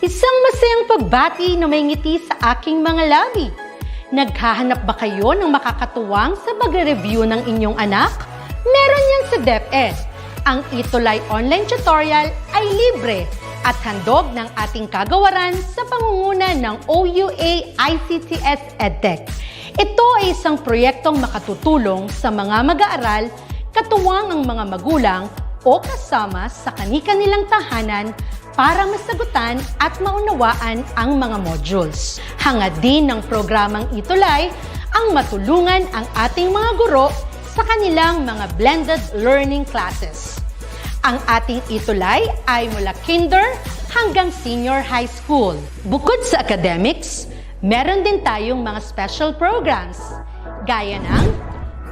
Isang masayang pagbati na may ngiti sa aking mga labi. Naghahanap ba kayo ng makakatuwang sa pagre-review ng inyong anak? Meron yan sa DepEd. Ang ETUlay online tutorial ay libre at handog ng ating kagawaran sa pangunguna ng OUA ICTS EdTech. Ito ay isang proyektong makatutulong sa mga mag-aaral, katuwang ang mga magulang o kasama sa kani-kanilang tahanan para masagutan at maunawaan ang mga modules. Hangad din ng programang ETUlay ang matulungan ang ating mga guro sa kanilang mga blended learning classes. Ang ating ETUlay ay mula kinder hanggang senior high school. Bukod sa academics, meron din tayong mga special programs gaya ng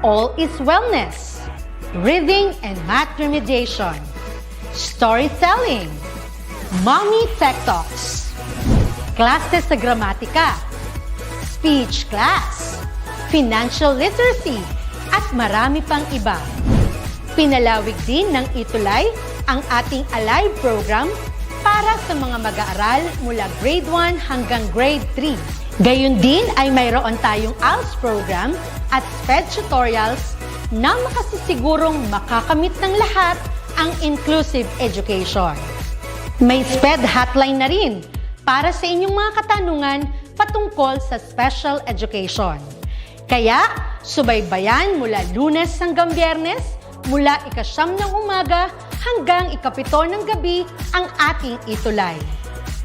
All is Wellness, Reading and Math Remediation, Storytelling, Mommy Tech Talks, Classes sa Gramatika, Speech Class, Financial Literacy, at marami pang iba. Pinalawig din ng ETUlay ang ating Alive program para sa mga mag-aaral mula grade 1 hanggang grade 3. Gayun din ay mayroon tayong ALS program at SPED tutorials na makasisigurong makakamit ng lahat ang inclusive education. May SPED hotline na rin para sa inyong mga katanungan patungkol sa special education. Kaya, subaybayan mula Lunes hanggang Biyernes, mula 9:00 ng umaga hanggang 7:00 ng gabi ang ating ETUlay.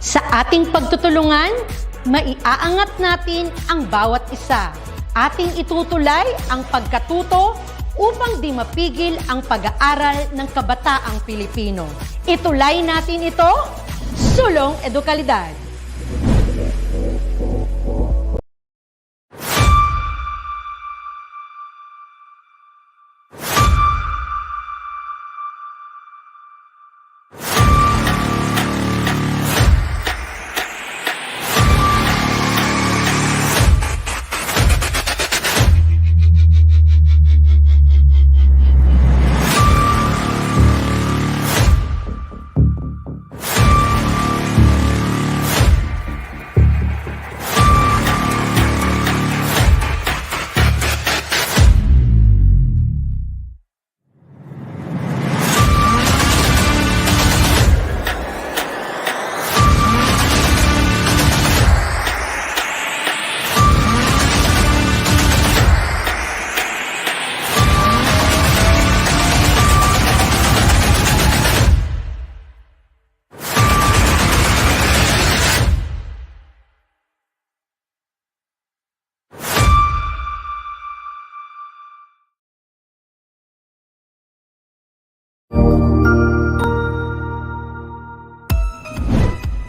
Sa ating pagtutulungan, maiaangat natin ang bawat isa. Ating itutulay ang pagkatuto upang di mapigil ang pag-aaral ng kabataang Pilipino. Itulay natin ito, sulong edukalidad.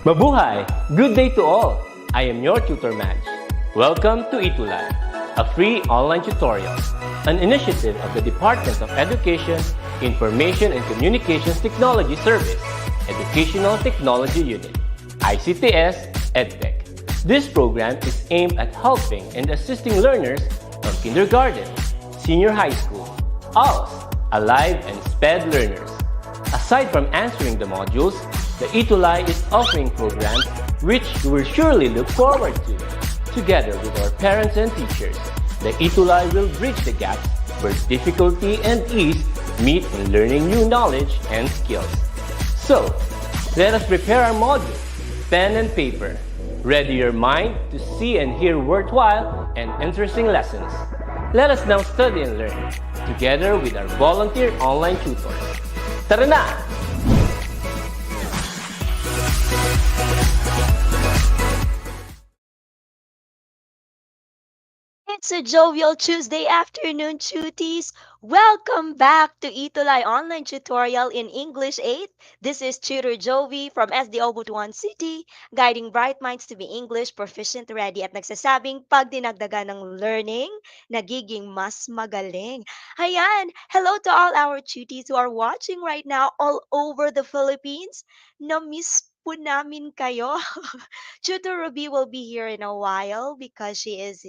Mabuhay! Good day to all! I am your tutor Madge. Welcome to ETUlay, a free online tutorial, an initiative of the Department of Education, Information and Communications Technology Service, Educational Technology Unit, ICTS EdTech. This program is aimed at helping and assisting learners from kindergarten, senior high school, ALS, Alive and SPED learners. Aside from answering the modules, the ETUlay is offering programs which you will surely look forward to. Together with our parents and teachers, the ETUlay will bridge the gaps where difficulty and ease meet in learning new knowledge and skills. So, let us prepare our modules, pen and paper. Ready your mind to see and hear worthwhile and interesting lessons. Let us now study and learn, together with our volunteer online tutors. Tara na! It's a jovial Tuesday afternoon, tuties. Welcome back to ETUlay Online Tutorial in English 8. This is Tutor Jovi from SDO Butuan City, guiding bright minds to be English proficient ready at nagsasabing pag dinagdagan ng learning, nagiging mas magaling. Ayan, hello to all our tuties who are watching right now all over the Philippines. Na-miss po namin kayo. Tutor Ruby will be here in a while because she is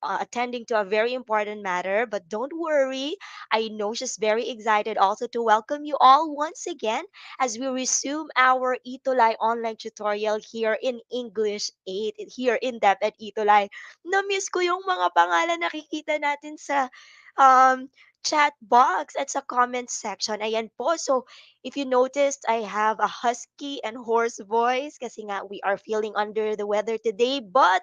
attending to a very important matter. But don't worry, I know she's very excited also to welcome you all once again as we resume our ETUlay online tutorial here in English 8, here in DepEd ETUlay. Na-miss ko yung mga pangalan nakikita natin sa um, chat box at sa comment section. Ayan po. So, if you noticed, I have a husky and hoarse voice kasi nga we are feeling under the weather today. But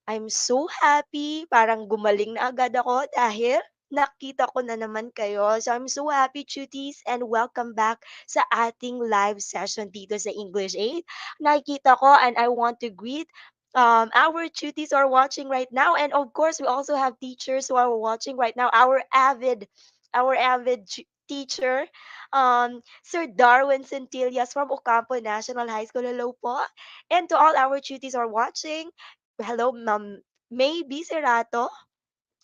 I'm so happy. Parang gumaling na agad ako dahil nakita ko na naman kayo. So I'm so happy, cuties, and welcome back sa ating live session dito sa English 8. Nakikita ko and I want to greet our cuties who are watching right now. And of course, we also have teachers who are watching right now. Our avid teacher, Sir Darwin Centillas from Ocampo National High School. Hello po. And to all our cuties who are watching, hello, Ma'am May B. Serato,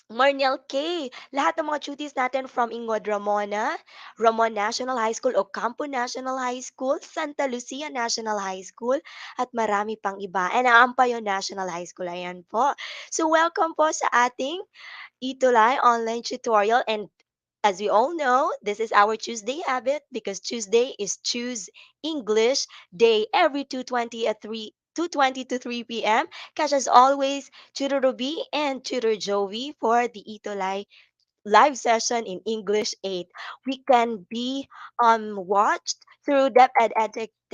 Marniel K. Lahat ng mga cuties natin from Ingod Ramona, Ramon National High School, Ocampo National High School, Santa Lucia National High School, at marami pang iba. And Ampayo National High School. Ayan po. So welcome po sa ating ETUlay online tutorial. And as we all know, this is our Tuesday habit because Tuesday is Choose English Day every 2:20 to 3 p.m. Catch as always, Tutor Ruby and Tutor Joey for the ETUlay live session in English 8. We can be watched through DepEd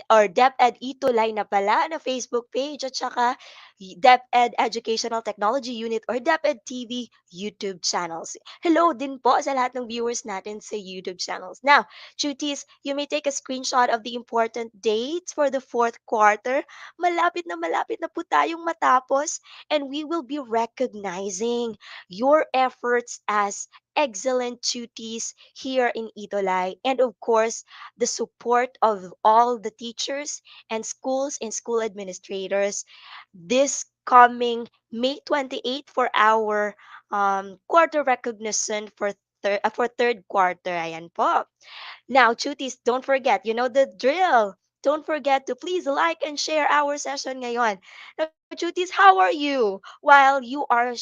or DepEd ETUlay na pala na Facebook page at saka DepEd Educational Technology Unit or DepEd TV YouTube channels. Hello din po sa lahat ng viewers natin sa YouTube channels. Now, cuties, you may take a screenshot of the important dates for the fourth quarter. Malapit na po tayong matapos and we will be recognizing your efforts as excellent duties here in ETUlay, and of course, the support of all the teachers and schools and school administrators this coming May 28th for our quarter recognition for third quarter. Ayan po. Now, cuties, don't forget, you know the drill. Don't forget to please like and share our session ngayon. Now, cuties, how are you? While you are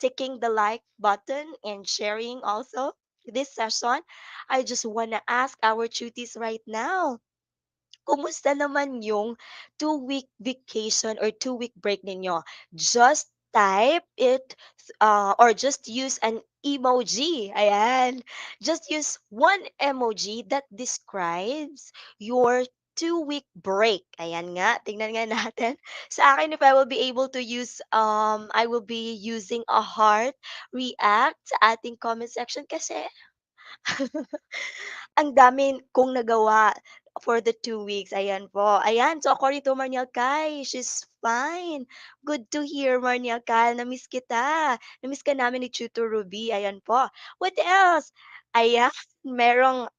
ticking the like button and sharing also this session, I just want to ask our cuties right now, kumusta naman yung 2-week vacation or 2-week break ninyo? Just type it or just use an emoji. Ayan. Just use one emoji that describes your 2-week break. Ayan nga. Tingnan nga natin. Sa akin, if I will be able to use, I will be using a heart react sa ating comment section kasi ang dami kong nagawa for the 2 weeks. Ayan po. Ayan. So, according to Marniel Kai, she's fine. Good to hear, Marniel Kai. Namiss kita. Namiss ka namin ni Tutor Ruby. Ayan po. What else? Ayan. Merong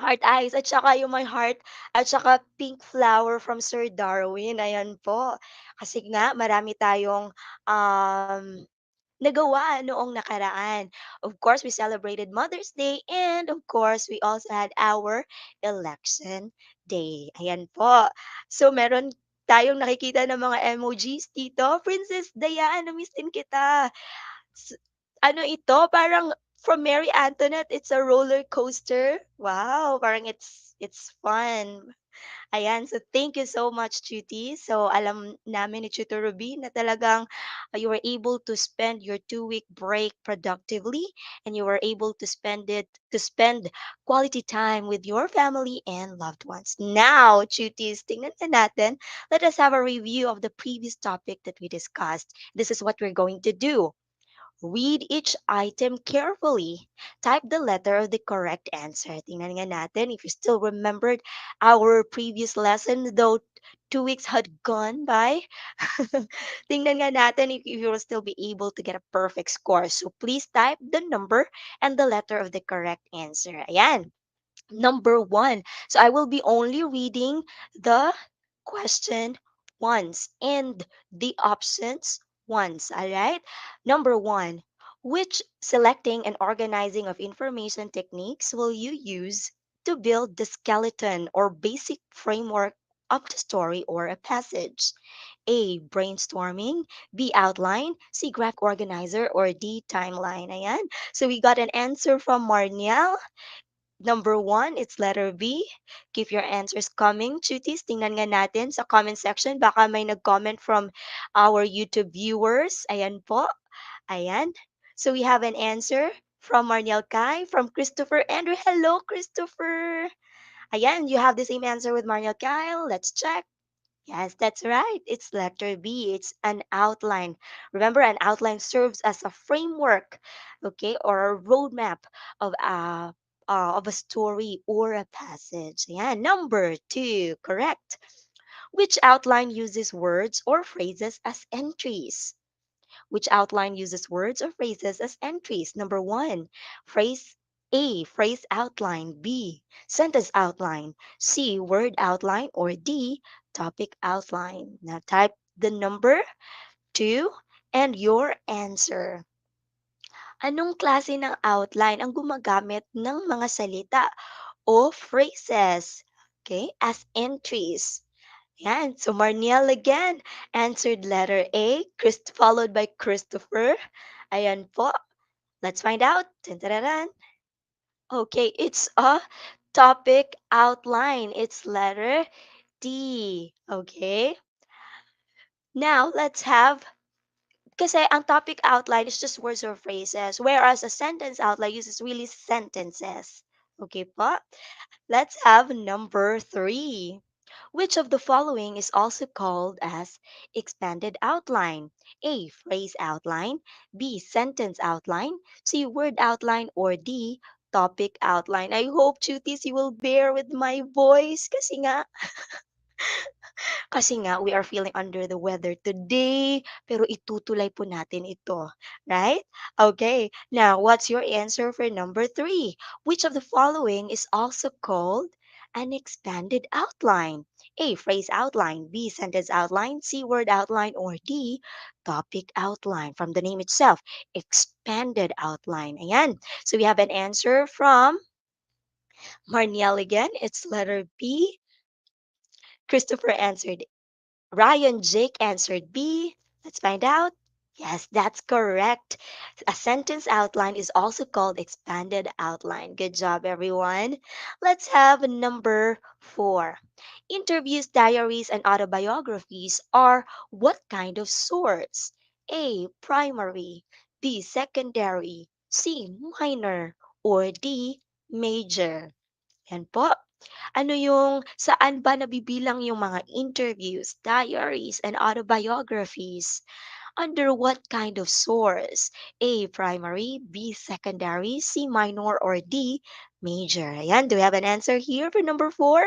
heart eyes at saka yung my heart at saka pink flower from Sir Darwin. Ayan po. Kasi nga, marami tayong nagawa noong nakaraan. Of course, we celebrated Mother's Day and of course, we also had our election day. Ayan po. So, meron tayong nakikita ng mga emojis dito. Princess Diane, na-miss din kita. S- Ano ito? Parang from Mary Antoinette, it's a roller coaster. Wow, parang it's fun. Ayan, so thank you so much, Chuty. So alam namin ni Chuto Ruby na talagang you were able to spend your 2-week break productively and you were able to spend quality time with your family and loved ones. Now, Chuties, tingnan na natin. Let us have a review of the previous topic that we discussed. This is what we're going to do. Read each item carefully. Type the letter of the correct answer. Tingnan nga natin if you still remembered our previous lesson, though 2 weeks had gone by. Tingnan nga natin if you will still be able to get a perfect score. So please type the number and the letter of the correct answer. Ayan. Number one. So I will be only reading the question once and the options once. All right. Number one. Which selecting and organizing of information techniques will you use to build the skeleton or basic framework of the story or a passage? A. Brainstorming, B. Outline, C. Graphic organizer, or D. Timeline. Ayan. So we got an answer from Marniel. Number one, it's letter B. Keep your answers coming. Chutis, tingnan nga natin sa comment section. Baka may nag-comment from our YouTube viewers. Ayan po. Ayan. So we have an answer from Marniel Kai, from Christopher Andrew. Hello, Christopher. Ayan, you have the same answer with Marniel Kyle. Let's check. Yes, that's right. It's letter B. It's an outline. Remember, an outline serves as a framework, okay, or a roadmap of a story or a passage. Yeah, number two, correct. Which outline uses words or phrases as entries? Which outline uses words or phrases as entries? Number one, phrase A, phrase outline. B, sentence outline. C, word outline. Or D, topic outline. Now type the number 2 and your answer. Anong klase ng outline ang gumagamit ng mga salita o phrases? Okay, as entries. Yan. So Marniel again answered letter A, followed by Christopher. Ayan po. Let's find out. Dun. Okay, it's a topic outline. It's letter D. Okay. Now, let's have, kasi ang topic outline is just words or phrases, whereas a sentence outline uses really sentences. Okay po? Let's have number 3. Which of the following is also called as expanded outline? A. Phrase outline. B. Sentence outline. C. Word outline. Or D. Topic outline. I hope, Chutis, you will bear with my voice kasi nga we are feeling under the weather today, pero itutulay po natin ito, right? Okay, now what's your answer for number 3? Which of the following is also called an expanded outline? A. Phrase outline. B. Sentence outline. C. Word outline. Or D. Topic outline. From the name itself, expanded outline. Ayan. So we have an answer from Marniel again. It's letter B. Christopher answered, Ryan Jake answered B. Let's find out. Yes, that's correct. A sentence outline is also called expanded outline. Good job, everyone. Let's have number 4. Interviews, diaries, and autobiographies are what kind of source? A. Primary. B. Secondary. C. Minor. Or D. Major. Yan po. Ano yung saan ba nabibilang yung mga interviews, diaries, and autobiographies? Under what kind of source? A. Primary, B. Secondary, C. Minor, or D. Major. Ayan, do we have an answer here for number 4?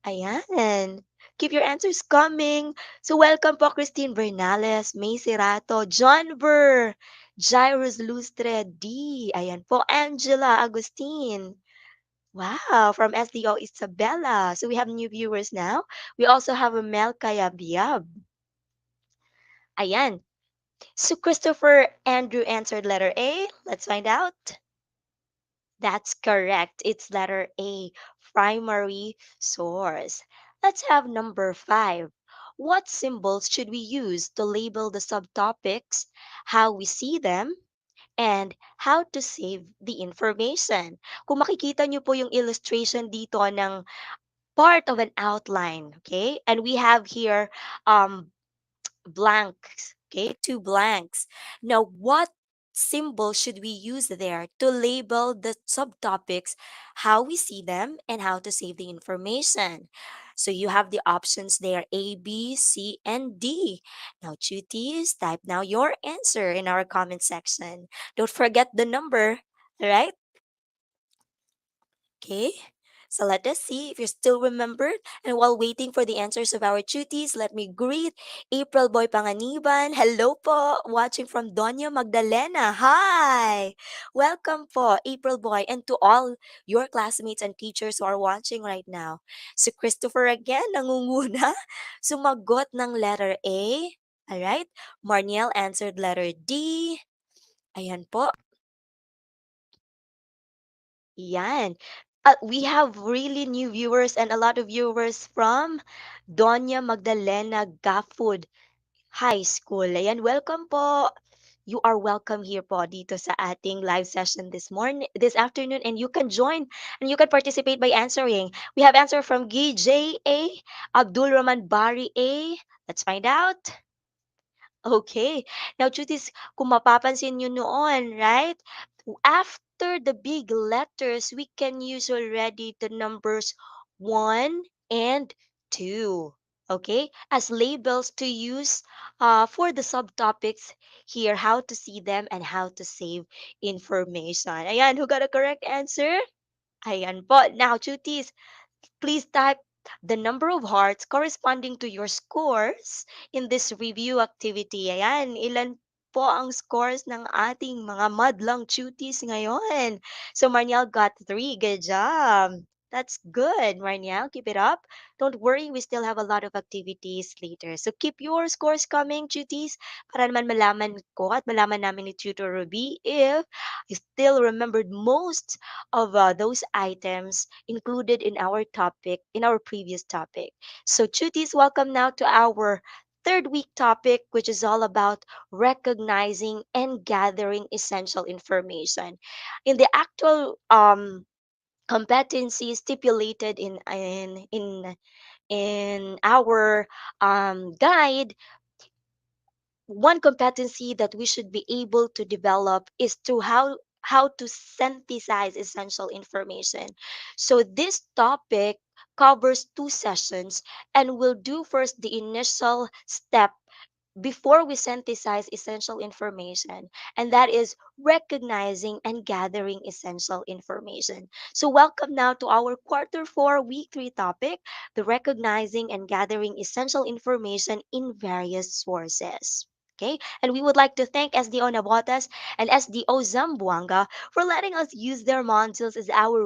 Ayan. Keep your answers coming. So welcome po Christine Bernales, May Serato, John Burr, Jairus Lustre, D. Ayan po, Angela Agustin. Wow, from SDO Isabella. So we have new viewers now. We also have a Mel Kayabyab. Ayan. So Christopher Andrew answered letter A. Let's find out. That's correct. It's letter A, primary source. Let's have number 5. What symbols should we use to label the subtopics, how we see them, and how to save the information? Kung makikita nyo po yung illustration dito ng part of an outline, okay? And we have here blanks, okay? 2 blanks. Now, what symbol should we use there to label the subtopics, how we see them, and how to save the information? So you have the options there, A, B, C, and D. Now, cuties, type now your answer in our comment section. Don't forget the number, all right? Okay, so let us see if you still remembered. And while waiting for the answers of our duties, let me greet April Boy Panganiban. Hello po, watching from Doña Magdalena. Hi! Welcome po, April Boy, and to all your classmates and teachers who are watching right now. Si Christopher again, nangunguna, sumagot ng letter A. Alright, Marniel answered letter D. Ayan po. Yan. We have really new viewers and a lot of viewers from Doña Magdalena Gafud High School. Ayan, welcome po. You are welcome here po dito sa ating live session this afternoon, and you can join and you can participate by answering. We have answer from Gj A, Abdul Rahman Bari A. Let's find out. Okay. Now, Chutis, kung mapapansin nyo noon, right? After the big letters, we can use already the numbers 1 and 2. Okay? As labels to use for the subtopics here, how to see them and how to save information. Ayan, who got a correct answer? Ayan po. Now, Chutis, please type the number of hearts corresponding to your scores in this review activity. Ayan, ilan po ang scores ng ating mga madlang cuties ngayon? So, Marniel got 3. Good job. That's good, Marniel. Keep it up. Don't worry, we still have a lot of activities later. So, keep your scores coming, cuties, para naman malaman ko at malaman namin ni Tutor Ruby if you still remembered most of those items included in our topic, in our previous topic. So, Chutis, welcome now to our third week topic, which is all about recognizing and gathering essential information. In the actual competency stipulated in our guide, one competency that we should be able to develop is to how to synthesize essential information. So this topic covers 2 sessions, and we'll do first the initial step before we synthesize essential information, and that is recognizing and gathering essential information. So welcome now to our quarter 4 week 3 topic, the recognizing and gathering essential information in various sources. Okay, and we would like to thank SDO Nabotas and SDO Zamboanga for letting us use their modules as our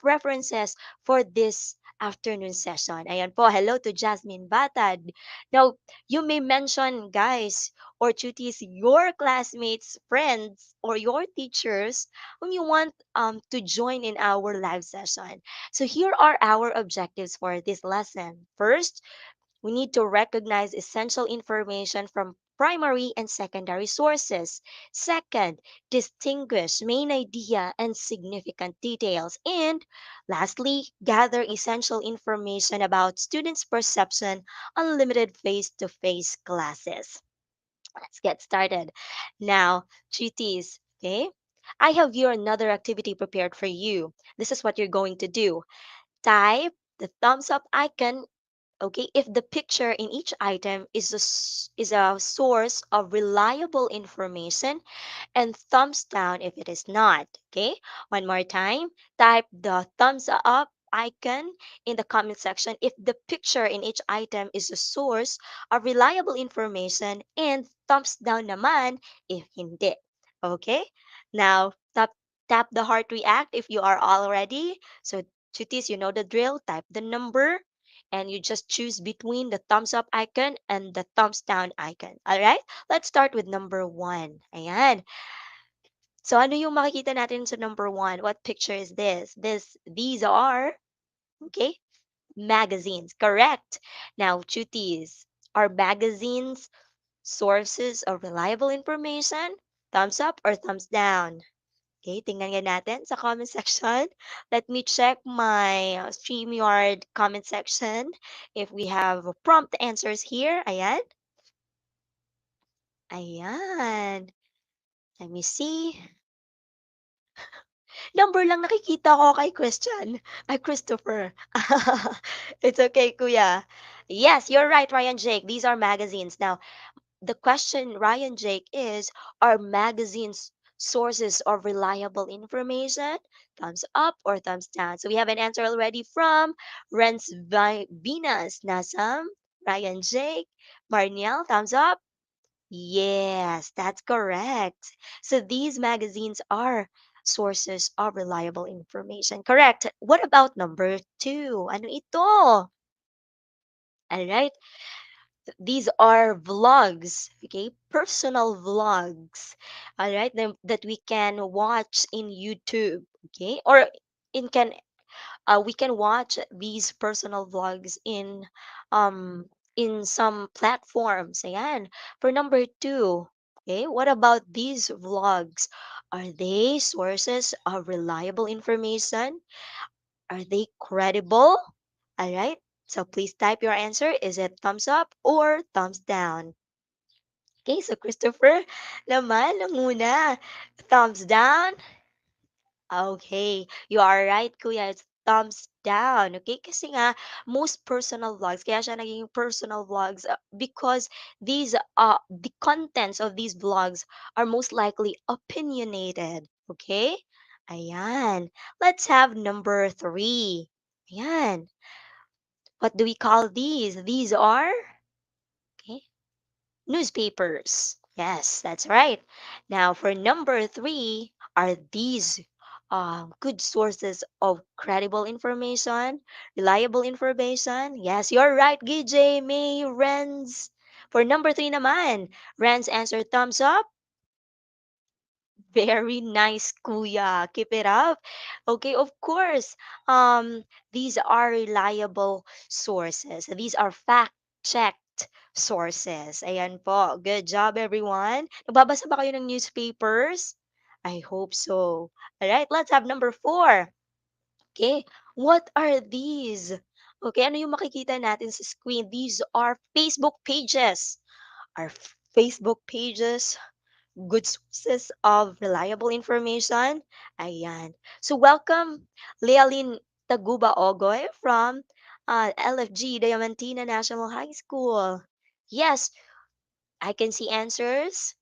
references for this afternoon session. Ayan po, hello to Jasmine Batad. Now, you may mention, guys, or tuties, your classmates, friends, or your teachers whom you want to join in our live session. So here are our objectives for this lesson. First, we need to recognize essential information from primary and secondary sources. Second, distinguish main idea and significant details. And lastly, gather essential information about students' perception on limited face-to-face classes. Let's get started. Now, GTs, okay? I have here another activity prepared for you. This is what you're going to do. Type the thumbs up icon, okay, if the picture in each item is a source of reliable information, and thumbs down if it is not. Okay, one more time, type the thumbs up icon in the comment section if the picture in each item is a source of reliable information, and thumbs down naman if hindi. Okay, now tap the heart react if you are all ready. So, Chutis, you know the drill. Type the number and you just choose between the thumbs up icon and the thumbs down icon. All right? Let's start with number 1. Ayan. So ano yung makikita natin sa number 1? What picture is this? These are, okay, magazines. Correct. Now, cuties, are magazines sources of reliable information? Thumbs up or thumbs down? Okay, tingnan nga natin sa comment section. Let me check my StreamYard comment section if we have prompt answers here. Ayan. Ayan. Let me see. Number lang nakikita ko kay Christian. Ay, Christopher. It's okay, kuya. Yes, you're right, Ryan Jake. These are magazines. Now, the question, Ryan Jake, is, are magazines sources of reliable information? Thumbs up or thumbs down? So we have an answer already from Venus, Nasam, Ryan Jake, Marniel, thumbs up. Yes, that's correct. So these magazines are sources of reliable information. Correct. What about number 2? Ano ito? All right. These are vlogs, okay? Personal vlogs, all right, that we can watch in YouTube, okay? Or in can we can watch these personal vlogs um in some platforms. Ayan. For number two, okay, what about these vlogs? Are they sources of reliable information? Are they credible? All right. So please type your answer. Is it thumbs up or thumbs down? Okay, so Christopher naman, nanguna. Thumbs down. Okay, you are right, kuya. It's thumbs down. Okay, kasi nga, most personal vlogs, kaya siya naging personal vlogs because the contents of these vlogs are most likely opinionated. Okay? Ayan. Let's have number three. Ayan. What do we call these? These are, okay, newspapers. Yes, that's right. Now, for number three, are these good sources of credible information, reliable information? Yes, you're right, GJ, May, Renz. For number three naman, Renz answer thumbs up. Very nice, kuya. Keep it up. Okay, of course. These are reliable sources. These are fact-checked sources. Ayan po. Good job, everyone. Nagbabasa ba kayo ng newspapers? I hope so. All right, let's have number four. Okay, what are these? Okay, ano yung makikita natin sa screen? These are Facebook pages. Our Facebook pages good sources of reliable information. Ayan. So welcome, Lealyn Taguba Ogoy from LFG, Diamantina National High School. Yes, I can see answers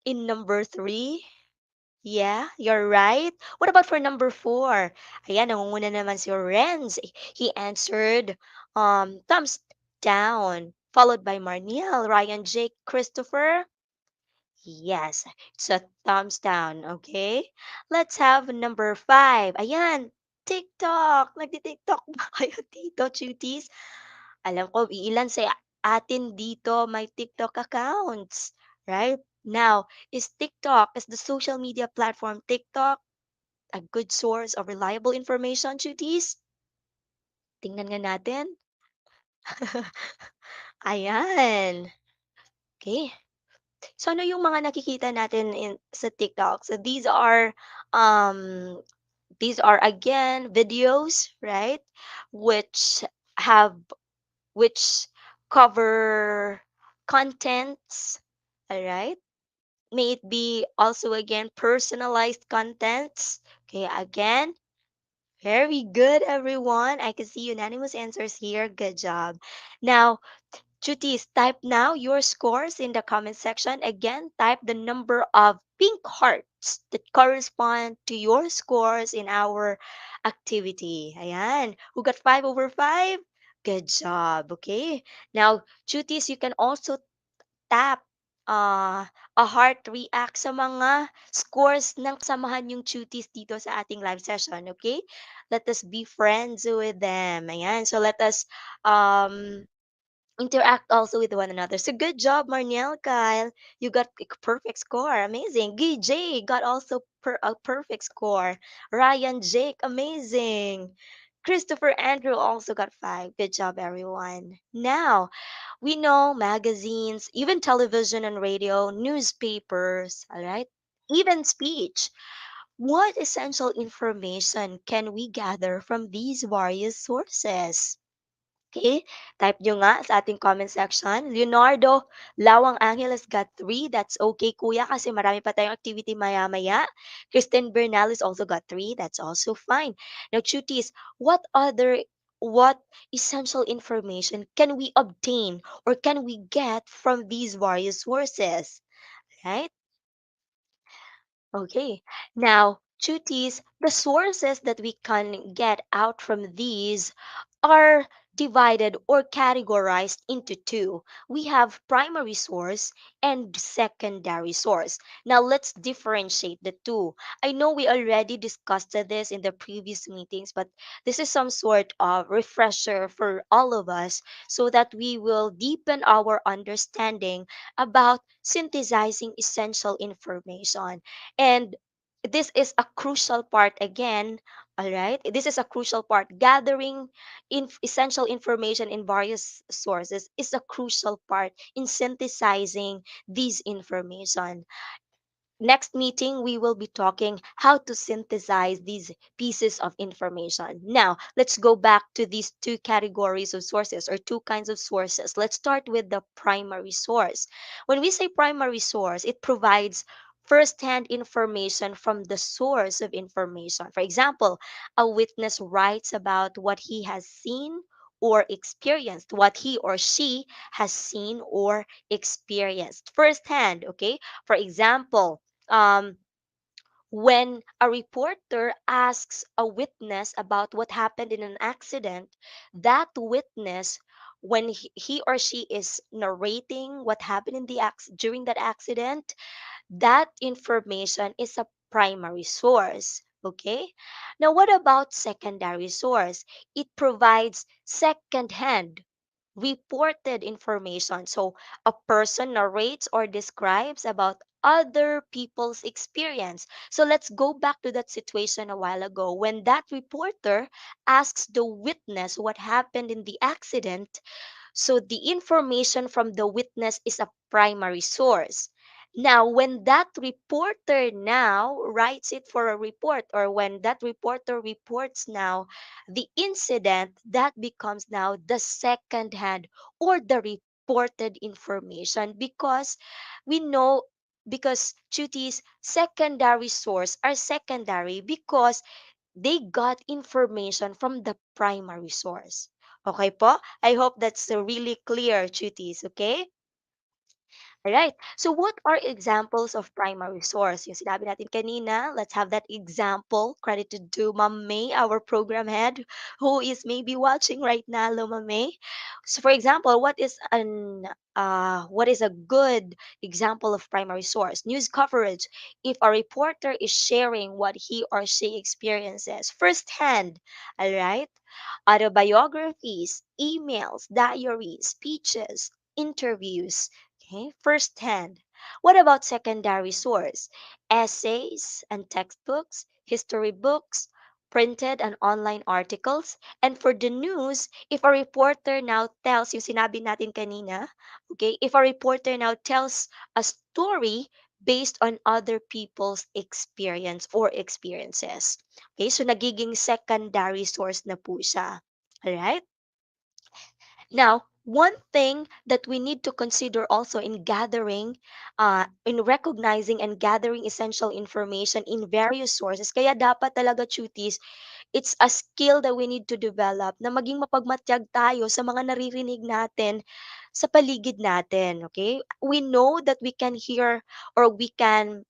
in number three. Yeah, you're right. What about for number four? Ayan, nangunguna naman si Renz. He answered thumbs down, followed by Marniel, Ryan, Jake, Christopher. Yes, it's a thumbs down, okay? Let's have number five. Ayan, TikTok. Nagti-TikTok ba kayo dito, cuties? Alam ko, ilan sa atin dito may TikTok accounts, right? Now, is the social media platform TikTok a good source of reliable information, cuties? Tingnan nga natin. Ayan. Okay. So ano yung mga nakikita natin sa TikTok? So um these are again videos, right? Which have which cover contents, all right? May it be also again personalized contents. Okay, again, very good everyone. I can see unanimous answers here. Good job. Now, Chutis, type now your scores in the comment section. Again, type the number of pink hearts that correspond to your scores in our activity. Ayan. Who got 5 over 5? Good job. Okay. Now, Chutis, you can also tap a heart react sa mga scores ng kasamahan yung Chutis dito sa ating live session. Okay? Let us be friends with them. Ayan. So, let us interact also with one another. So good job, Marniel, Kyle. You got a perfect score. Amazing. GJ got also a perfect score. Ryan, Jake, amazing. Christopher Andrew also got 5. Good job, everyone. Now, we know magazines, even television and radio, newspapers, all right? Even speech. What essential information can we gather from these various sources? Okay, type nyo nga sa ating comment section. Leonardo Lawang Angeles got 3. That's okay, kuya, kasi marami pa tayong activity maya-maya. Kristen Bernales also got 3. That's also fine. Now, cuties, what essential information can we obtain or can we get from these various sources? Right? Okay. Now, cuties, the sources that we can get out from these are divided or categorized into two. We have primary source and secondary source. Now let's differentiate the two. I know we already discussed this in the previous meetings, but this is some sort of refresher for all of us so that we will deepen our understanding about synthesizing essential information. And this is a crucial part again. All right, this is a crucial part. Gathering essential information in various sources is a crucial part in synthesizing these information. Next meeting, we will be talking how to synthesize these pieces of information. Now, let's go back to these two categories of sources or two kinds of sources. Let's start with the primary source. When we say primary source, it provides first-hand information from the source of information. For example, a witness writes about what he has seen or experienced, what he or she has seen or experienced firsthand. Okay, for example, um, when a reporter asks a witness about what happened in an accident, that witness, when he or she is narrating what happened in during that accident, that information is a primary source. Okay. Now, what about secondary source? It provides second-hand reported information. So a person narrates or describes about other people's experience. So let's go back to that situation a while ago when that reporter asks the witness what happened in the accident. So the information from the witness is a primary source. Now, when that reporter now writes it for a report, or when that reporter reports now the incident, that becomes now the second hand or the reported information, because we know, because duties secondary source are secondary because they got information from the primary source. Okay po? I hope that's really clear, cuties. Okay? Alright. So what are examples of primary source? Yung sinabi natin kanina, let's have that example credited to Ma'am May, our program head, who is maybe watching right now, hello Ma'am May. So for example, what is a good example of primary source? News coverage. If a reporter is sharing what he or she experiences firsthand, all right? Autobiographies, emails, diaries, speeches, interviews. Okay, firsthand. What about secondary source? Essays and textbooks, history books, printed and online articles. And for the news, if a reporter now tells, yung sinabi natin kanina, okay, if a reporter now tells a story based on other people's experience or experiences. Okay, so nagiging secondary source na po siya. Alright? Now, one thing that we need to consider also in in recognizing and gathering essential information in various sources, kaya dapat talaga cuties, it's a skill that we need to develop na maging mapagmatyag tayo sa mga naririnig natin sa paligid natin, okay? We know that we can hear or we can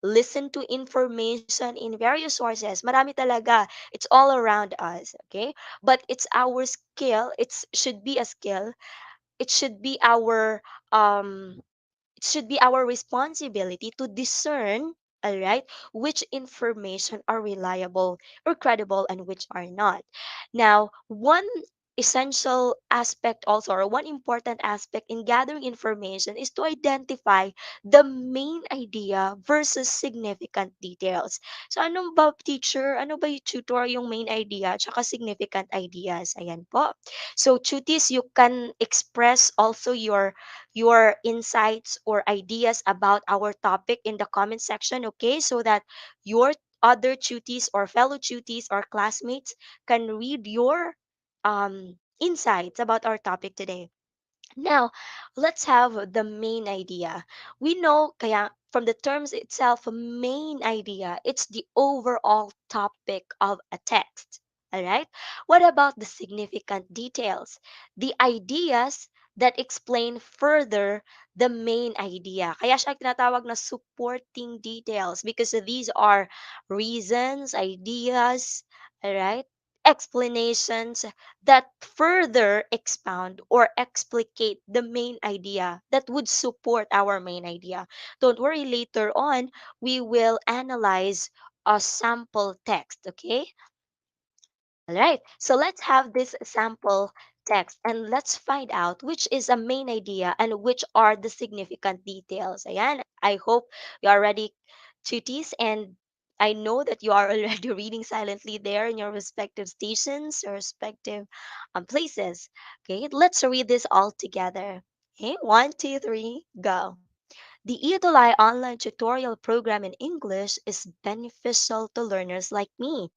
listen to information in various sources. Marami talaga. It's all around us, okay? But it's our skill. It should be a skill. It should be um our responsibility to discern, all right, which information are reliable or credible and which are not. Now, one essential aspect also, or one important aspect in gathering information, is to identify the main idea versus significant details. So ano ba, teacher, ano ba yung tutor, yung main idea tsaka significant ideas? Ayan po. So tutis, you can express also your insights or ideas about our topic in the comment section, okay? So that your other tuties or fellow tuties or classmates can read your insights about our topic today. Now, let's have the main idea. We know, kaya from the terms itself, main idea, it's the overall topic of a text. All right. What about the significant details? The ideas that explain further the main idea. Kaya siya tinatawag na supporting details because these are reasons, ideas, alright, explanations that further expound or explicate the main idea that would support our main idea. Don't worry, later on, we will analyze a sample text, okay? All right, so let's have this sample text and let's find out which is a main idea and which are the significant details. Ayan, I hope you are ready, tuties, and I know that you are already reading silently there in your respective stations, your respective places. Okay, let's read this all together. Okay, one, two, three, go. The ETUlay online tutorial program in English is beneficial to learners like me.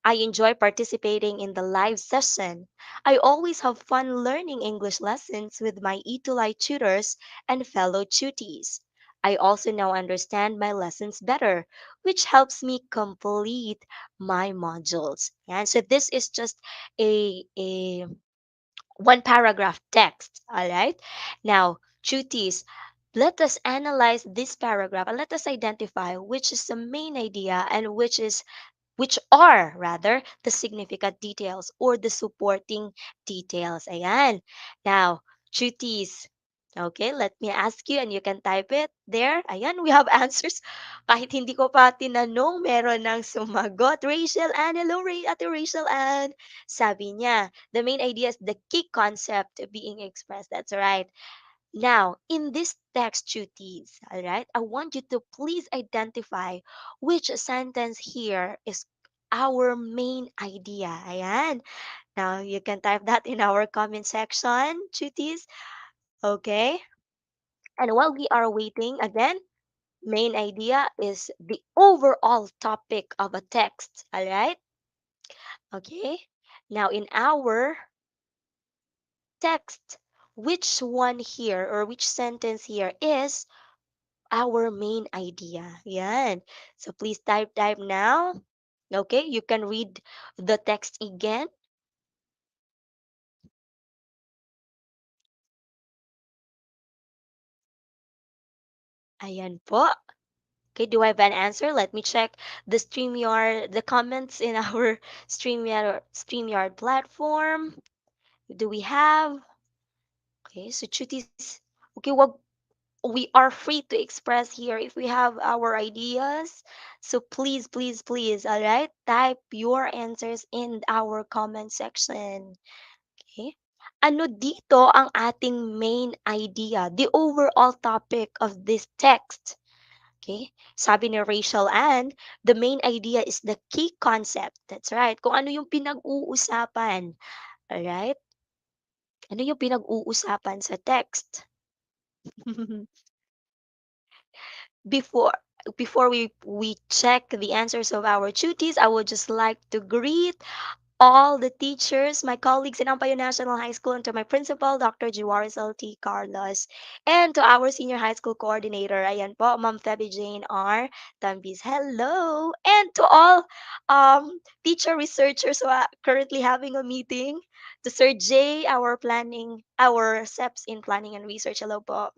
I enjoy participating in the live session. I always have fun learning English lessons with my ETUlay tutors and fellow tutees. I also now understand my lessons better, which helps me complete my modules. And so this is just a one paragraph text. All right. Now, tutees, let us analyze this paragraph and let us identify which is the main idea and which are rather the significant details or the supporting details. Ayan. Now, duties. Okay, let me ask you and you can type it there. Ayan, we have answers. Kahit hindi ko pa tinanong, meron nang sumagot. Rachel Ann, hello Ate Rachel Ann. Sabi niya, the main idea is the key concept being expressed. That's right. Now, in this text duties, all right, I want you to please identify which sentence here is our main idea. Ayan. Now, you can type that in our comment section, duties. Okay. And while we are waiting, again, main idea is the overall topic of a text. All right. Okay. Now, in our text, which one here or which sentence here is our main idea. Yan. So please type now. Okay, you can read the text again. Ayan po. Okay, do I have an answer? Let me check the comments in our StreamYard platform. Do we have? Okay, so chutis. Okay, we are free to express here if we have our ideas. So please, please, please, all right, type your answers in our comment section. Okay? Ano dito ang ating main idea, the overall topic of this text? Okay? Sabi ni Rachel Ann, the main idea is the key concept. That's right. Kung ano yung pinag-uusapan. Alright? Ano yung pinag-uusapan sa text? before before we check the answers of our duties, I would just like to greet all the teachers, my colleagues in Ampayo National High School, and to my principal, Dr. Juarez L.T. Carlos, and to our senior high school coordinator, ayan po, Ma'am Feby Jane R. Tambis, hello! And to all teacher researchers who are currently having a meeting, to Sir J, our SEPs in planning and research, hello po.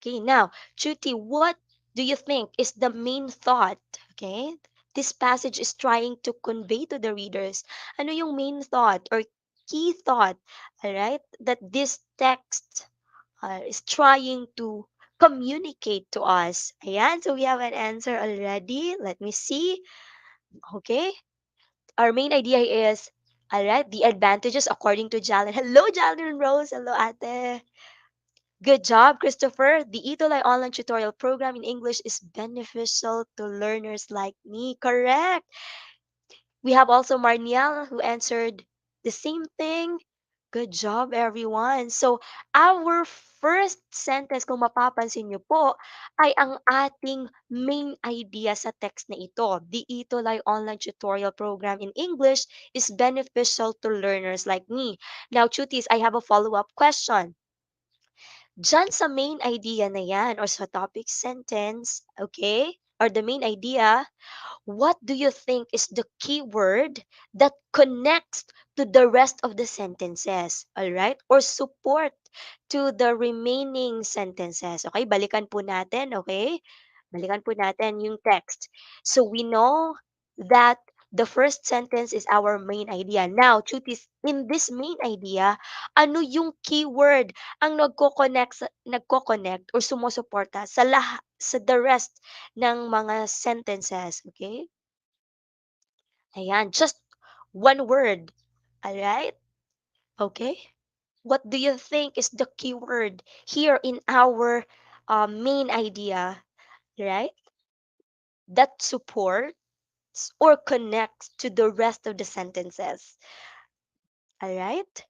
Okay, now, Chuti, what do you think is the main thought, okay, this passage is trying to convey to the readers? Ano yung main thought or key thought, all right, that this text is trying to communicate to us? Ayan, so we have an answer already. Let me see. Okay, our main idea is, all right, the advantages according to Jalen. Hello, Jalen Rose. Hello, ate. Good job, Christopher. The ETUlay online tutorial program in English is beneficial to learners like me. Correct. We have also Marniel who answered the same thing. Good job, everyone. So, our first sentence, kung mapapansin niyo po, ay ang ating main idea sa text na ito. The ETUlay online tutorial program in English is beneficial to learners like me. Now, Chutis, I have a follow-up question. Diyan sa main idea na yan or sa topic sentence, okay? or the main idea, what do you think is the key word that connects to the rest of the sentences? All right? Or support to the remaining sentences. Okay? Balikan po natin, okay? Balikan po natin yung text. So we know that the first sentence is our main idea. Now, chutis, in this main idea, ano yung keyword ang nagko-connect or sumusuporta sa the rest ng mga sentences, okay? Ayan, just one word. Alright? Okay? What do you think is the keyword here in our main idea, right? That supports or connects to the rest of the sentences. Alright?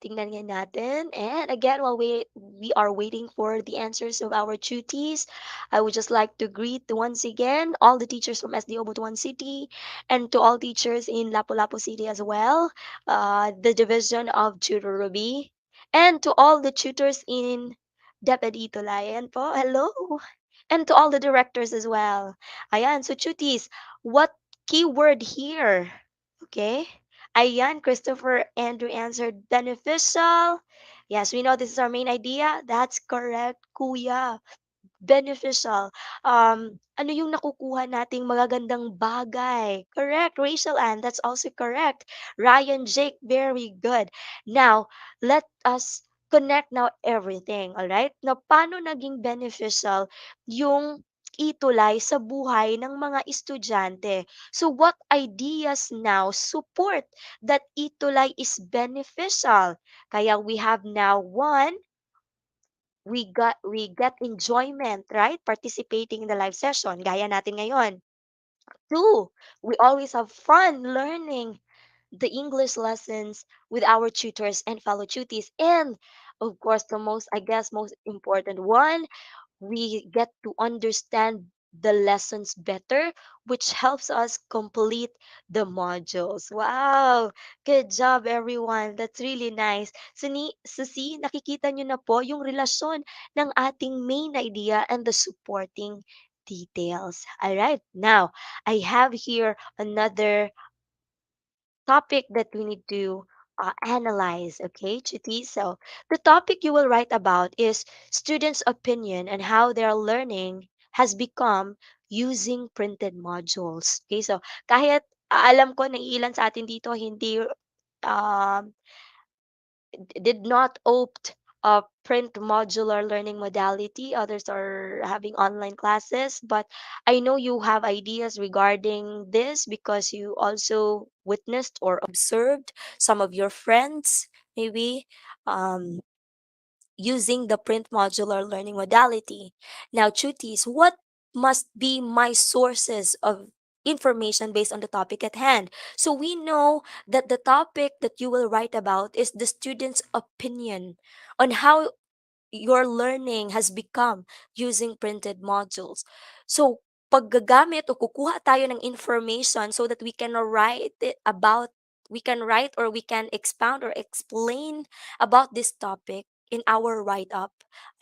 Tingnan nga natin. And again, while we are waiting for the answers of our tutees, I would just like to greet once again all the teachers from SDO Butuan City and to all teachers in Lapu-Lapu City as well, the division of Tutor Ruby, and to all the tutors in DepEd ETUlay. Ayan po, hello! And to all the directors as well. Ayan, so tutees, what keyword here? Okay? Ayan, Christopher Andrew answered beneficial. Yes, we know this is our main idea. That's correct, Kuya. Beneficial. Ano yung nakukuha nating magagandang bagay? Correct, Rachel Ann. That's also correct. Ryan Jake, very good. Now, let us connect now everything, all right? Na paano naging beneficial yung itulay sa buhay ng mga estudyante. So what ideas now support that itulay is beneficial? Kaya we have now one, we get enjoyment, right? Participating in the live session, gaya natin ngayon. Two, we always have fun learning the English lessons with our tutors and fellow tutees. And of course, the most, I guess, most important one, we get to understand the lessons better, which helps us complete the modules. Wow! Good job, everyone. That's really nice. So see, nakikita nyo na po yung relasyon ng ating main idea and the supporting details. All right. Now, I have here another topic that we need to analyze, okay, Chiti? So, the topic you will write about is students' opinion and how their learning has become using printed modules. Okay, so kahit alam ko na ilan sa atin dito hindi um, did not opt a print modular learning modality. Others are having online classes, but I know you have ideas regarding this because you also witnessed or observed some of your friends maybe um, using the print modular learning modality. Now, Chutis, what must be my sources of information based on the topic at hand? So we know that the topic that you will write about is the student's opinion on how your learning has become using printed modules. So, paggagamit o kukuha tayo ng information so that we can write or we can expound or explain about this topic in our write-up,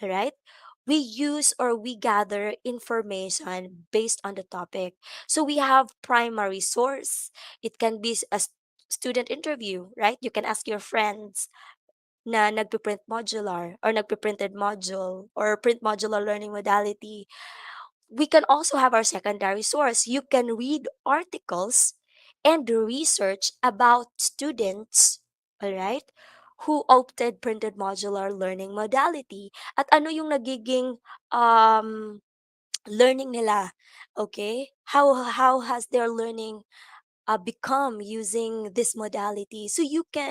right? We use or we gather information based on the topic. So we have primary source. It can be student interview, right? You can ask your friends na nagpe-print modular or nagpe-printed module or print modular learning modality. We can also have our secondary source. You can read articles and research about students, all right, who opted printed modular learning modality. At ano yung nagiging um, learning nila, okay? How has their learning become using this modality? So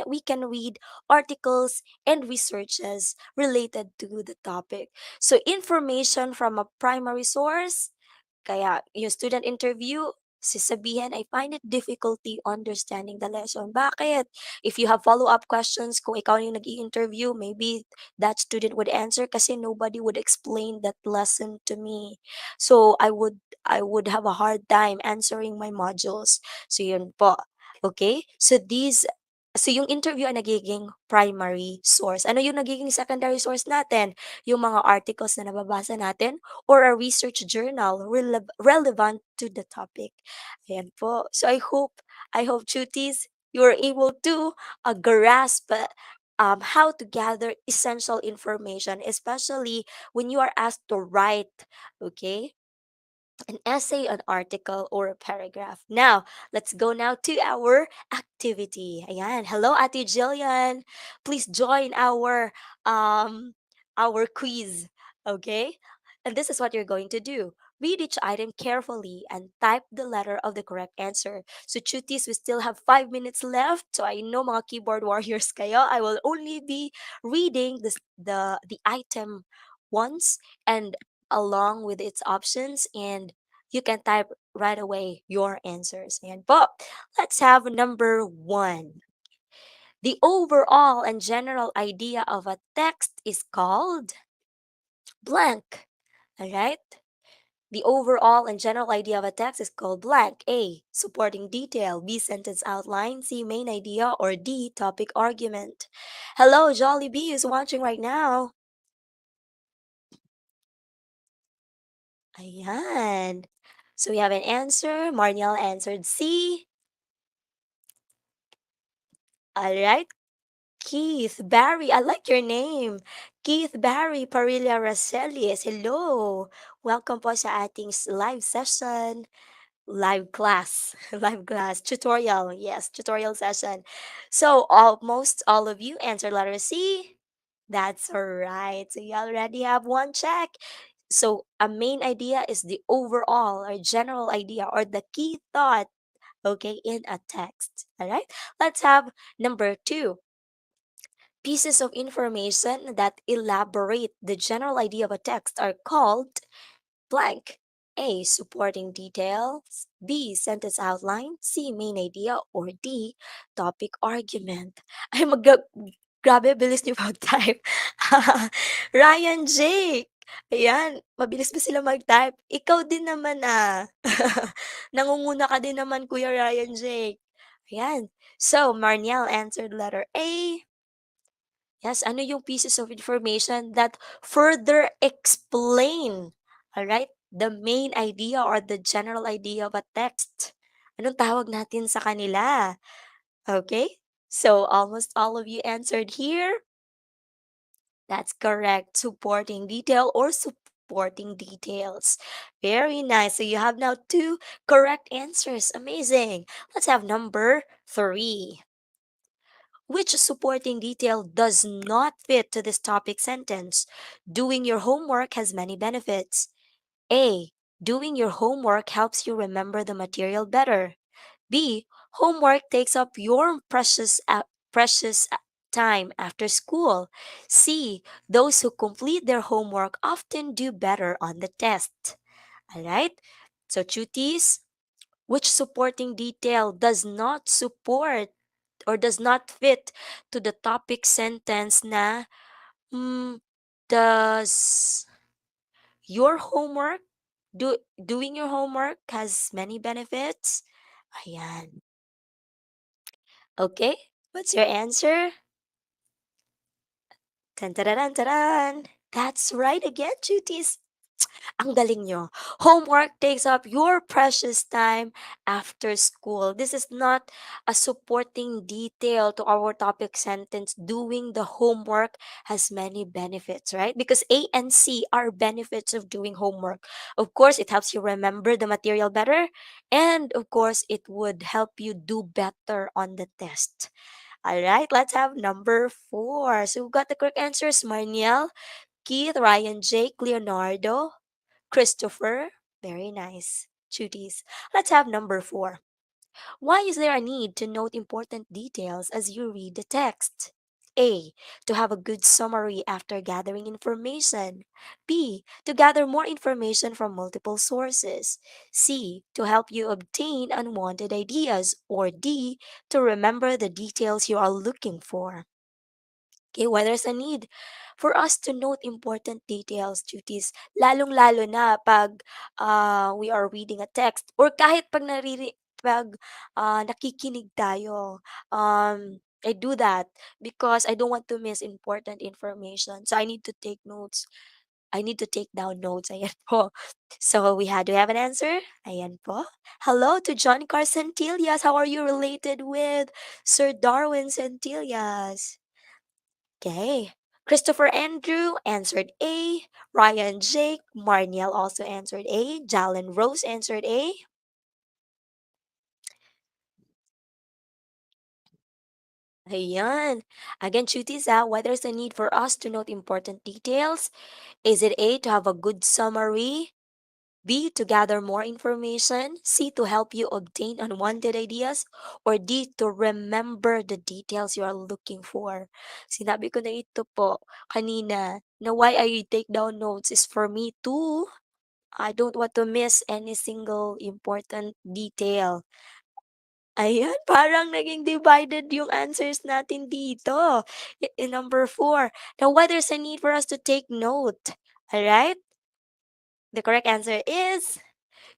we can read articles and researches related to the topic. So information from a primary source, kaya yung student interview, sasabihin, I find it difficulty understanding the lesson. Bakit? If you have follow-up questions, kung ikaw yung nag-i-interview, maybe that student would answer kasi nobody would explain that lesson to me. So I would have a hard time answering my modules. So yun po. Okay? So these So, yung interview ang nagiging primary source. Ano yung nagiging secondary source natin? Yung mga articles na nababasa natin or a research journal relevant to the topic. Ayan po. So, I hope, cuties, you are able to grasp how to gather essential information, especially when you are asked to write, okay? An essay, an article, or a paragraph. Now, let's go now to our activity. Ayan. Hello, Ate Jillian. Please join our quiz. Okay? And this is what you're going to do. Read each item carefully and type the letter of the correct answer. So, chutis, we still have 5 minutes left. So, I know mga keyboard warriors kayo. I will only be reading the item once and along with its options, and you can type right away your answers. And po, let's have number one. The overall and general idea of a text is called blank. All right? The overall and general idea of a text is called blank. A. Supporting detail. B. Sentence outline. C. Main idea. Or D. Topic argument. Hello, Jollibee is watching right now. Ayan. So we have an answer. Marniel answered C. All right. Keith Barry, I like your name. Keith Barry Parilla Racelis. Hello. Welcome po sa ating live session. Live class. Live class. Tutorial. Yes, tutorial session. So almost all of you answered letter C. That's all right. So you already have one check. So a main idea is the overall or general idea or the key thought, okay, in a text. All right. Let's have number two. Pieces of information that elaborate the general idea of a text are called blank. A. Supporting details. B. Sentence outline. C. Main idea. Or D. Topic argument. Ay, grabe, bilis niyo mag-type. Ryan Jake. Ayan, mabilis ba sila mag-type? Ikaw din naman Nangunguna ka din naman, Kuya Ryan Jake. Ayan. So, Marniel answered letter A. Yes, ano yung pieces of information that further explain, all right, the main idea or the general idea of a text? Anong tawag natin sa kanila? Okay? So, almost all of you answered here. That's correct. Supporting detail or supporting details. Very nice. So, you have now two correct answers. Amazing. Let's have number three. Which supporting detail does not fit to this topic sentence? Doing your homework has many benefits. A. Doing your homework helps you remember the material better. B. Homework takes up your precious time after school. C. Those who complete their homework often do better on the test. All right? So, cuties, which supporting detail does not support or does not fit to the topic sentence na does your homework doing your homework has many benefits? Ayan. Okay, what's your answer? Tan taran taran. That's right again, cuties. Ang galing nyo. Homework takes up your precious time after school. This is not a supporting detail to our topic sentence. Doing the homework has many benefits, right? Because A and C are benefits of doing homework. Of course, it helps you remember the material better. And of course, it would help you do better on the test. All right, let's have number four. So we've got the correct answers, Marniel, Keith, Ryan, Jake, Leonardo, Christopher. Very nice. Cuties. Let's have number four. Why is there a need to note important details as you read the text? A. To have a good summary after gathering information. B. To gather more information from multiple sources. C. To help you obtain unwanted ideas. Or D. To remember the details you are looking for. Okay, why there's a need for us to note important details, duties, lalong-lalo na pag we are reading a text or kahit pag nakikinig tayo. I do that because I don't want to miss important information. So I need to take notes. I need to take down notes. Ayan po. So do we have an answer? Ayan po. Hello to John Carson Centillas. How are you related with Sir Darwin Centillas? Okay. Christopher Andrew answered A. Ryan Jake. Marniel also answered A. Jalen Rose answered A. Ayan. Again, cuties why there's a need for us to note important details. Is it A, to have a good summary? B, to gather more information? C, to help you obtain unwanted ideas? Or D, to remember the details you are looking for? Sinabi ko na ito po kanina na why I take down notes is for me to I don't want to miss any single important detail. Ayan, parang naging divided yung answers natin dito. In number 4. Now, why there's a need for us to take note? Alright? The correct answer is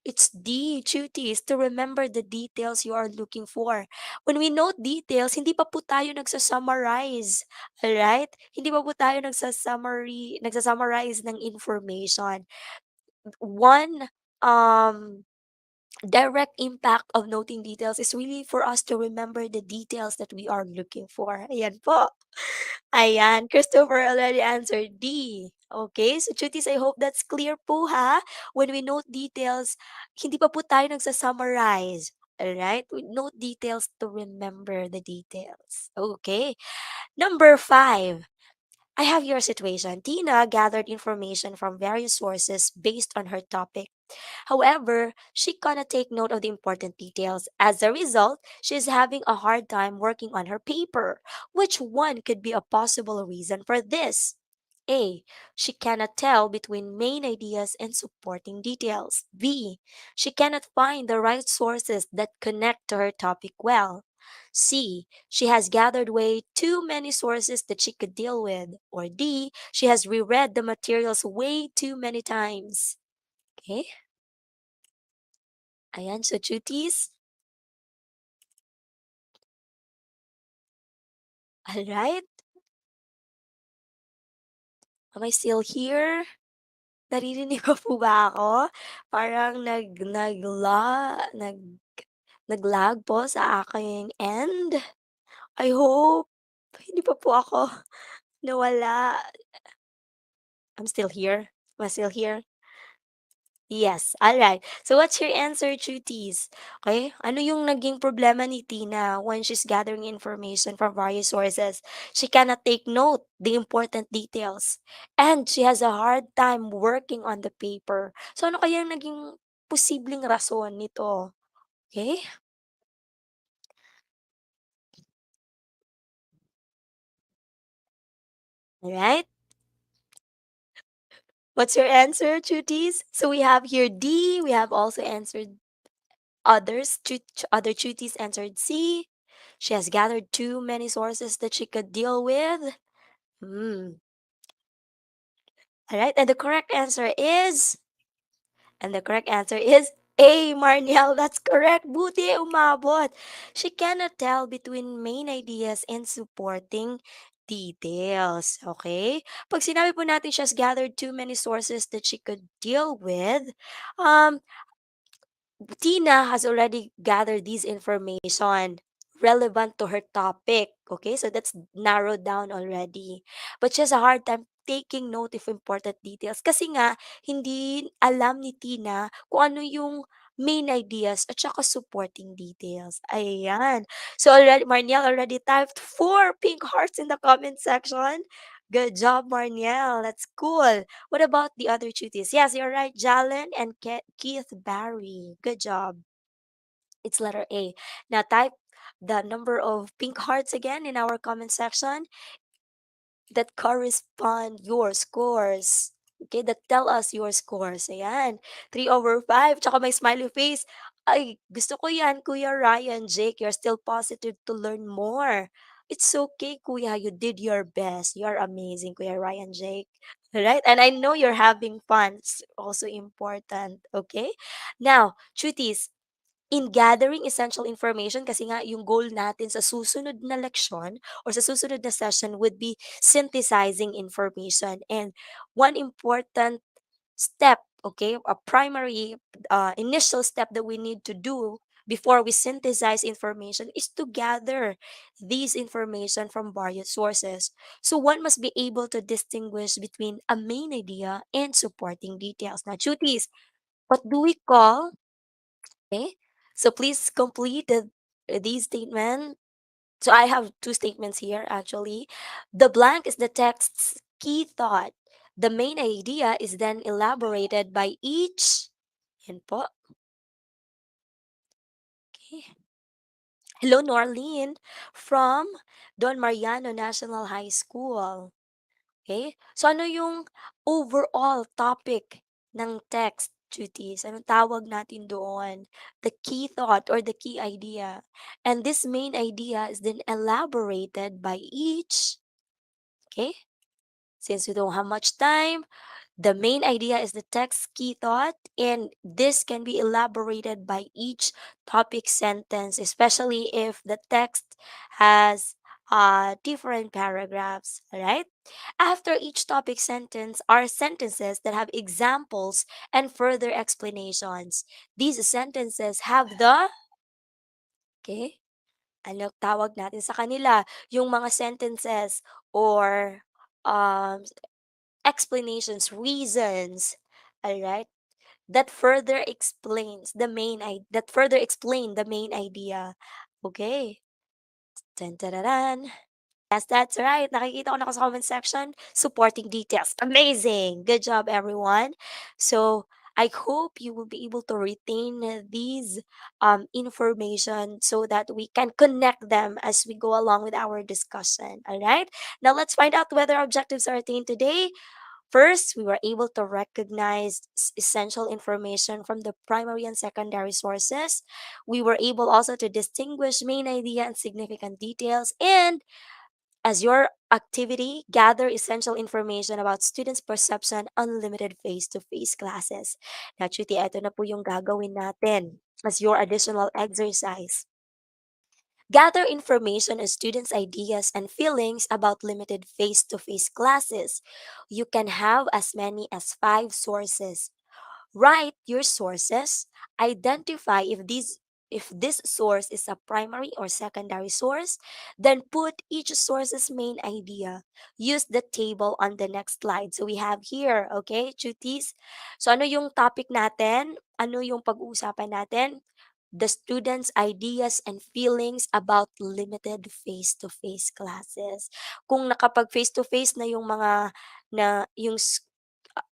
it's D, duties, to remember the details you are looking for. When we note details, hindi pa po tayo nagsa-summarize. Alright? Hindi pa po tayo nagsa-summarize ng information. One, direct impact of noting details is really for us to remember the details that we are looking for. Ayan po. Ayan, Christopher already answered D. Okay, so cuties, I hope that's clear po ha. When we note details, hindi pa po tayo nagsa-summarize. Alright? We note details to remember the details. Okay. Number 5. I have your situation. Tina gathered information from various sources based on her topic. However, she cannot take note of the important details. As a result, she is having a hard time working on her paper. Which one could be a possible reason for this? A. She cannot tell between main ideas and supporting details. B. She cannot find the right sources that connect to her topic well. C. She has gathered way too many sources that she could deal with. Or D. She has reread the materials way too many times. Okay? Ayan, so cuties. Alright. Am I still here? Naririnig ko po ba ako? Parang nag-lag po sa aking end. I hope hindi pa po ako nawala. I'm still here. Am I still here? Yes, alright. So what's your answer, cuties? Okay, ano yung naging problema ni Tina when she's gathering information from various sources? She cannot take note the important details and she has a hard time working on the paper. So ano kaya yung naging posibleng rason nito? Okay? Alright? What's your answer, cuties? So we have here D. We have also answered other cuties answered C. She has gathered too many sources that she could deal with. Hmm. All right, and the correct answer is A, Marniel. That's correct. Buti umabot. She cannot tell between main ideas and supporting details. Okay? Pag sinabi po natin she has gathered too many sources that she could deal with, um, Tina has already gathered this information relevant to her topic. Okay, so that's narrowed down already. But she has a hard time taking note of important details kasi nga hindi alam ni Tina kung ano yung main ideas at saka supporting details. Ayan. So already, Marniel already typed 4 pink hearts in the comment section. Good job, Marniel. That's cool. What about the other cuties? Yes, you're right, Jalen and Keith Barry. Good job. It's letter A. Now type the number of pink hearts again in our comment section that correspond your scores. Okay, that tell us your scores. Ayan. 3/5. Tsaka may smiley face. Ay, gusto ko yan, Kuya Ryan, Jake. You're still positive to learn more. It's okay, Kuya. You did your best. You're amazing, Kuya Ryan, Jake. Right? And I know you're having fun. It's also important. Okay? Now, cuties, in gathering essential information kasi nga yung goal natin sa susunod na leksyon or sa susunod na session would be synthesizing information. And one important step, okay, a primary initial step that we need to do before we synthesize information is to gather these information from various sources. So one must be able to distinguish between a main idea and supporting details. Now, cuties, what do we call? Okay, so please complete these statements. So I have two statements here actually. The blank is the text's key thought. The main idea is then elaborated by each. Yan po. Okay. Hello, Norlene from Don Mariano National High School. Okay? So ano yung overall topic ng text duties? Anong tawag natin doon? The key thought or the key idea. And this main idea is then elaborated by each. Okay? Since we don't have much time, the main idea is the text key thought, and this can be elaborated by each topic sentence, especially if the text has different paragraphs. All right. After each topic sentence are sentences that have examples and further explanations. These sentences have the, okay, ano tawag natin sa kanila, yung mga sentences or um, explanations, reasons, all right, that further explains the that further explain the main idea. Okay. Tan tararan. Yes, that's right. Nakikita ko na sa comment section, supporting details. Amazing. Good job, everyone. So, I hope you will be able to retain these information so that we can connect them as we go along with our discussion. All right. Now, let's find out whether objectives are attained today. First, we were able to recognize essential information from the primary and secondary sources. We were able also to distinguish main idea and significant details. And as your activity, gather essential information about students' perception on limited face-to-face classes. Now, Chuti, ito na po yung gagawin natin as your additional exercise. Gather information on students' ideas and feelings about limited face to face classes. You can have as many as 5 sources. Write your sources. Identify if this source is a primary or secondary source, then put each source's main idea. Use the table on the next slide. So we have here, okay, cuties? So ano yung topic natin? Ano yung pag-uusapan natin? The students' ideas and feelings about limited face-to-face classes. Kung nakapag face-to-face na yung mga na yung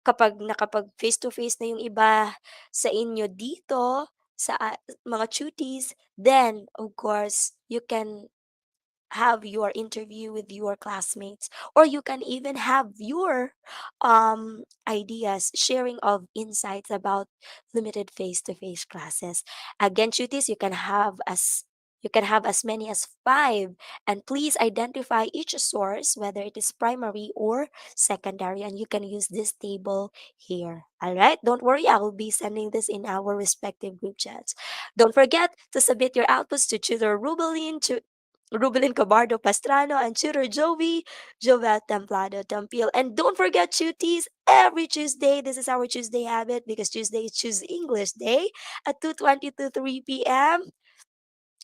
kapag nakapag face-to-face na yung iba sa inyo dito sa mga cuties, then of course you can have your interview with your classmates, or you can even have your ideas, sharing of insights about limited face-to-face classes. Again, cuties, you can have as many as 5, and please identify each source, whether it is primary or secondary, and you can use this table here. All right, don't worry, I will be sending this in our respective group chats. Don't forget to submit your outputs to tutor Rubelin Cabardo Pastrano and tutor Jovel Templado Tampil. And don't forget, cuties, every Tuesday, this is our Tuesday habit because Tuesday is Choose English Day at 2:20 to 3 p.m.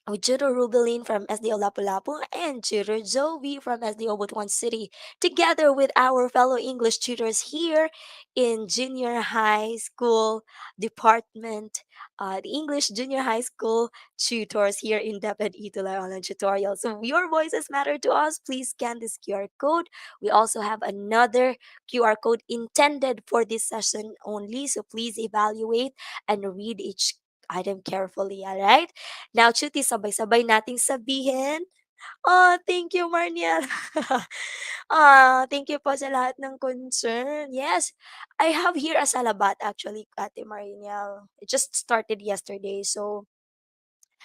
with Tutor Rubelin from SDO Lapu-Lapu and Tutor Jovi from SDO Butuan City, together with our fellow English tutors here in Junior High School Department, the English Junior High School tutors here in DepEd ETUlay Online Tutorial. So your voices matter to us. Please scan this QR code. We also have another QR code intended for this session only. So please evaluate and read each item carefully, alright? Now, Chuti, sabay-sabay nating sabihin. Oh, thank you, Marniel. Thank you po sa lahat ng concern. Yes, I have here a salabat actually, Ate Marniel. It just started yesterday, so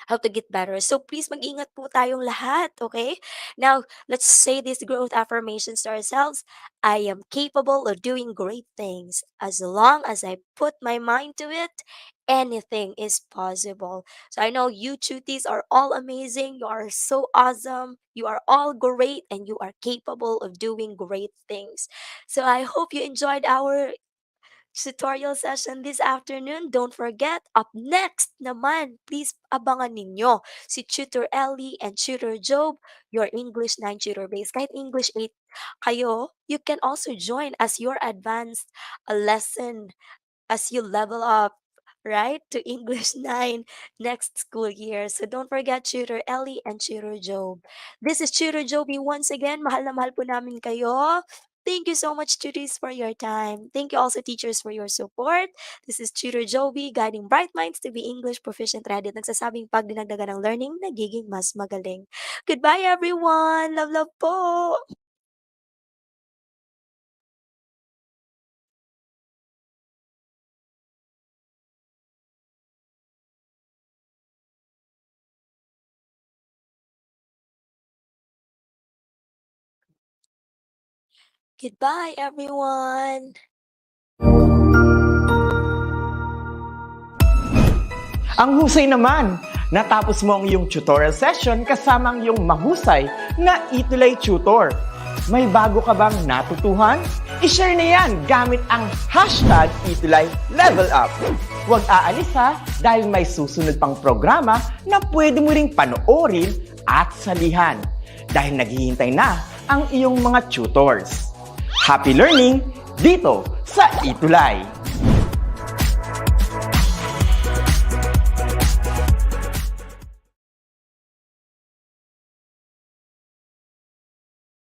how to get better. So please mag-ingat po tayong lahat, okay? Now, let's say these growth affirmations to ourselves. I am capable of doing great things. As long as I put my mind to it, anything is possible. So I know you cuties are all amazing. You are so awesome. You are all great and you are capable of doing great things. So I hope you enjoyed our tutorial session this afternoon. Don't forget, up next naman, please abangan ninyo si Tutor Ellie and Tutor Job, your English 9 tutor base. Kahit English 8 kayo, you can also join as your advanced lesson as you level up, right, to English 9 next school year. So don't forget Tutor Ellie and Tutor Job. This is Tutor Joby once again. Mahal na mahal po namin kayo. Thank you so much, tutors, for your time. Thank you also, teachers, for your support. This is Tutor Joby, guiding bright minds to be English proficient ready at nagsasabing pag dinagdagan ng learning, nagiging mas magaling. Goodbye, everyone! Love, love po! Goodbye, everyone! Ang husay naman! Natapos mo ang iyong tutorial session kasama ang iyong mahusay na ETUlay tutor. May bago ka bang natutuhan? I-share na yan gamit ang hashtag #ETUlayLevelUp. Huwag aalis ha dahil may susunod pang programa na pwede mo ring panoorin at salihan dahil naghihintay na ang iyong mga tutors. Happy learning dito sa ETUlay!